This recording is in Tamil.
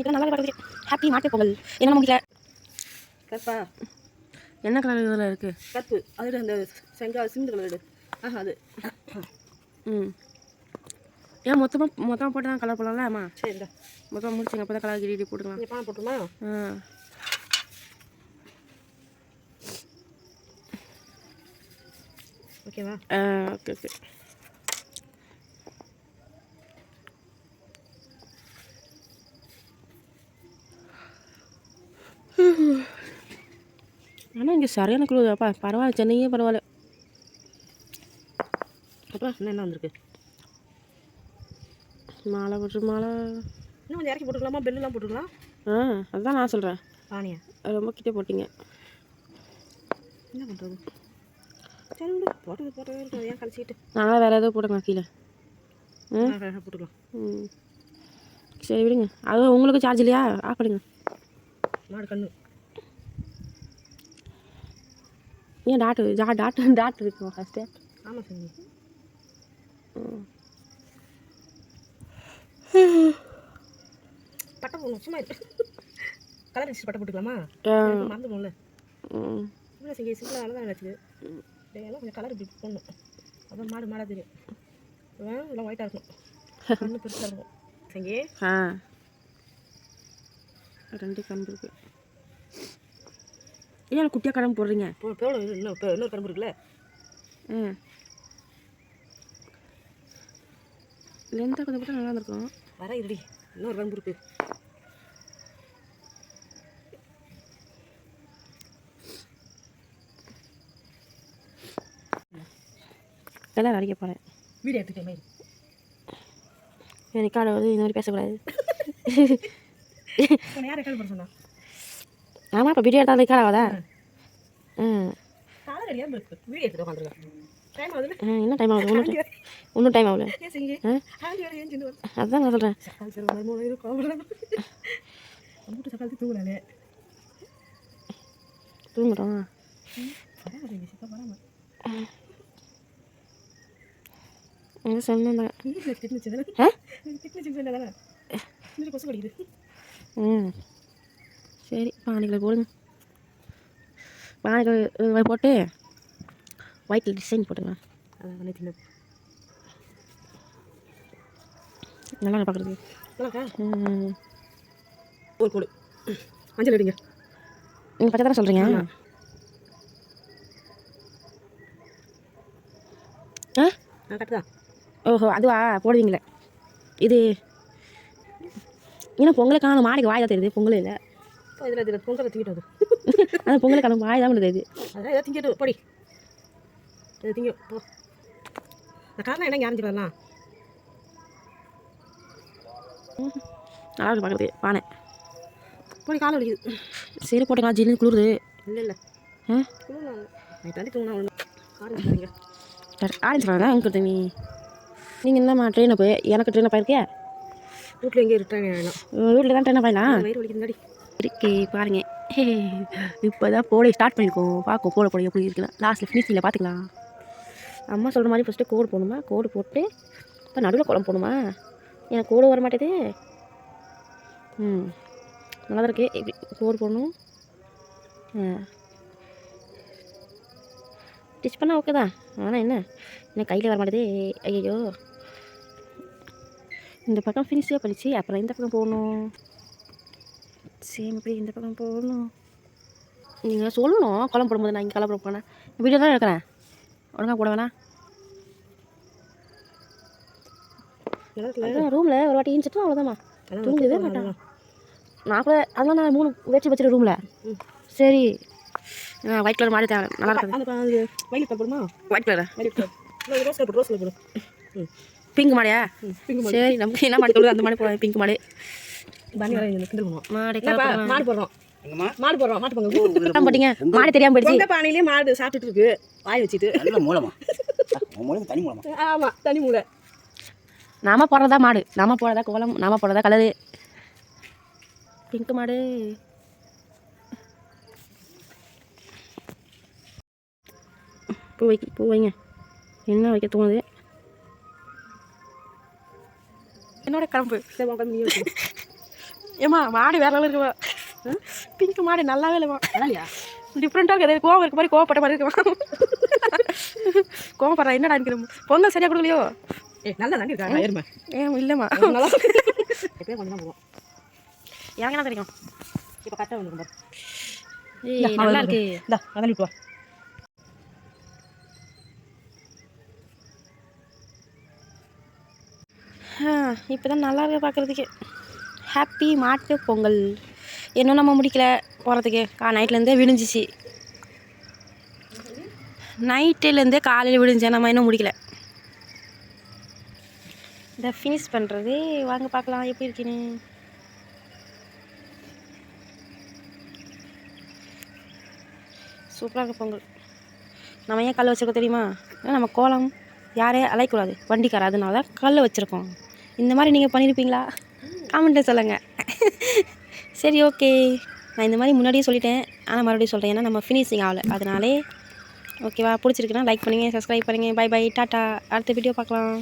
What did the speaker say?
இதெல்லாம் நல்லா பார்க்குது. ஹாப்பி மாட்டு பொங்கல். என்ன முடியல கற்பா என்ன கலர் இதில் இருக்குது? கற்பு அதில் அந்த சிமெண்ட் கலர். அது ஏன் மொத்தமாக போட்டு தான் கலர் போடலாம்ல? ஆமாம் சரி மொத்தமாக முடிச்சுங்க. அப்போ தான் கலர் கிரி போட்டுக்கலாம். பானை போட்டுமா? ஓகேவா? Okay okay. ஆனால் இங்கே சரியான குழுதாப்பா. பரவாயில்ல, சென்னையே பரவாயில்ல. அப்பா என்ன வந்திருக்கு? மாலை போட்டு மாலை இன்னும் கொஞ்சம் இறக்கி போட்டுக்கலாமா? பெல்லாம் போட்டுக்கலாம். அதுதான் நான் சொல்கிறேன். பானியா ரொம்ப கிட்டே போட்டிங்க. என்ன பண்ணுறது? சரி விடு, போட்டது ஏன் கழிச்சிட்டு நாங்கள் வேறு எதாவது போட்டுக்கலாம் கீழே. போட்டுக்கலாம். சரி விடுங்க. அது உங்களுக்கு சார்ஜ் இல்லையா? ஆஃப் பண்ணுங்க. மாடு கண்ணு ஏன் டாக்டர் இருக்குமா ஃபஸ்ட்டு? ஆமாம் சரி. பட்டை போடணும். சும்மா கலர் அடிச்சு பட்டை போட்டுக்கலாமா? மறந்து போகல. இல்லை சரி சிம்பிளாக தான் நினச்சிது. எல்லாம் கொஞ்சம் கலர் இப்படி போடணும். அப்புறம் மாடாக தெரியும். எல்லாம் ஒயிட்டாக இருக்கும். கண்ணு பெருசாக இருக்கும். சரி ரெண்டு கம்பு இருக்கு. ஏன் குட்டியாக கடம்பு போடுறீங்க? இன்னொரு கடம்பு இருக்குல்ல. லென்த்தாக கொஞ்சம் போட்டால் நல்லா இருந்திருக்கும். வர இருடி, இன்னொரு கடம்பு இருக்கு. எல்லாம் அடிக்க போகிறேன். வீடியோ எடுத்துக்கிற மாதிரி எனக்கு காலை வந்து இந்த மாதிரி பேசக்கூடாது. யார் ரெக்கார்ட் பண்ண சொன்னா? ஆமாம், இப்போ வீடியோ எடுத்தால் ரெக்கார்ட் ஆகாதா? வீடியோ எடுத்துட்டு உட்காந்துருக்கேன். என்ன டைம் ஆகுது? இன்னும் டைம் ஆகல. அதுதான் நான் சொல்கிறேன். தூங்குறோம். சொன்னேன். சரி பானைகளை போடுங்க. பானைகள் போட்டு ஒயிட்டில் டிசைன் போட்டுங்க. நல்லா பார்க்குறது. ஒரு கோடு மஞ்சள் எடுங்க. நீங்கள் பச்சை தானே சொல்கிறீங்க? கரெக்டு தான். ஓஹோ அதுவா போடுவீங்களே இது. ஏன்னா பொங்கலை காணும். மாடிக்கு வாய் தான் தெரியுது. பொங்கல் இல்லை இதில் பொங்கலை திங்கிட்டு அது. ஆனால் பொங்கலை காணும் வாய் தான் முடியாது. அதான் ஏதாவது திங்கிட்டு போடி. இது திங்க போ. இந்த காரணம் என்ன ஞாபகம் வரலாம். நல்லா இருக்கு பார்க்குறது. பானை போடி காலை வலிக்குது. சரி போட்டுக்கலாம். ஜில்லுன்னு குளிருது. இல்லை நைட்டாண்டி தூங்கினா ஆரம்பிச்சுங்க. ஆரஞ்சு கலர் தான் எங்கே நீ? நீங்கள் என்னம்மா ட்ரெயினை போய் எனக்கு ட்ரெயினை போயிருக்கியா? வீட்டில் எங்கே ட்ரெயின் ஆகலாம். வீட்டில் தான் ட்ரெயினை போயலாம். வயிறு வலிக்குது இருக்கு பாருங்க. இப்போ தான் போட ஸ்டார்ட் பண்ணியிருக்கோம். பார்க்கும் போட எப்படி இருக்குன்னா லாஸ்ட்டில் ஃபினிஷிங்கில் பார்த்துக்கலாம். அம்மா சொல்கிற மாதிரி ஃபஸ்ட்டு கோடு போடணுமா? கோடு போட்டு இப்போ நடுவில் குழம்பு போடணுமா? எனக்கு கோடு வர மாட்டேது. நல்லா தான் இருக்கு. இப்படி கோடு போடணும். ஸ்டிச் பண்ணால் ஓகே தான். ஆனால் என்ன கையில் வர மாட்டேது. ஐயோ இந்த பக்கம் ஃபினிஷாக பண்ணிச்சு. அப்புறம் இந்த பக்கம் போகணும். சேம் இப்படி இந்த பக்கம் போகணும். நீங்கள் சொல்லணும் குழம்பு போடும்போது. நான் இங்கே கிளம்புற போனேன். வீடியோ தான் எடுக்கிறேன். ஒழுங்காக போட வேணா. ரூமில் ஒரு வாட்டி ஈஞ்சிட்டு அவ்வளோதாம்மா. தூங்கவே மாட்டான். நான் கூட அதெல்லாம் நான் 3 வச்சுட்டு ரூமில். சரி ஒயிட் கலர் மாடி தேவை. நல்லா இருக்குது. ஒயிட் கலர் போடுமா? ஒயிட் கலர் ரோஸ் கலர் போடு. பிங்க் மாடியா? சரி நமக்கு என்ன மாடி சொல்லுது அந்த மாடி போடுறேன். பிங்க் மாடி மாடு போடுறோம். மாட்டு பொங்கல் போட்டீங்க. மாடு தெரியாமல் போயிடுச்சு. பானையிலேயே மாடு சாப்பிட்டுட்டு இருக்கு. வாய் வச்சுட்டு ஆமாம் தனி மூளை. நாம போடுறதா மாடு, நாம போடுறதா கோலம், நாம போடுறதா கலரு. பிங்க் மாடு. பூ வைங்க. என்ன வைக்க தோணுது? என்னோட கிளம்பு. சரி உட்காந்து நீ ஏம்மா மாடு வேற லெவலில் இருக்குவா. பிங்க் மாடு நல்லாவே இல்லைம்மா. இல்லையா டிஃப்ரெண்ட்டாக இருக்குது. கோவம் இருக்க மாதிரி கோவப்பட்ட மாதிரி இருக்குமா. கோவப்படுறா என்னடா நினைக்கிறோம். பொங்கல் சரியாக கொடுக்கலையோ. நல்லா தாண்டி இருக்கா எருமை. இல்லைம்மா நல்லா எப்பயும் கொஞ்சம் தான் போவோம். எனக்கு என்ன தெரியும். இப்போ கரெக்டாக வந்துருக்கும் பாரு. நல்லா இருக்கு. இந்தா அதான் இப்போ இப்போ தான் நல்லா இருக்கு பார்க்குறதுக்கு. ஹாப்பி மாட்டு பொங்கல். இன்னும் நம்ம முடிக்கல போகிறதுக்கு. நைட்லேருந்தே விடிஞ்சிச்சு. நைட்டுலேருந்தே காலையில் விடிஞ்சேன். நம்ம இன்னும் முடிக்கல. இதை ஃபினிஷ் பண்ணுறது வாங்க பார்க்கலாம் எப்படி இருக்குன்னு. சூப்பராக இருக்குது பொங்கல். நம்ம ஏன் கல் வச்சுருக்கோம் தெரியுமா? ஏன்னா நம்ம கோலம் யாரையும் அலைக்கூடாது வண்டிக்கார, அதனால தான் கல் வச்சுருக்கோம். இந்த மாதிரி நீங்கள் பண்ணியிருப்பீங்களா? காமெண்ட்டில் சொல்லுங்கள். சரி ஓகே, நான் இந்த மாதிரி முன்னாடியே சொல்லிட்டேன், ஆனால் மறுபடியும் சொல்கிறேன். ஏன்னா நம்ம ஃபினிஷிங் ஆகலை, அதனாலே ஓகேவா? பிடிச்சிருக்குன்னா லைக் பண்ணுங்கள், சப்ஸ்கிரைப் பண்ணுங்கள். பை பை, டாட்டா. அடுத்த வீடியோ பார்க்கலாம்.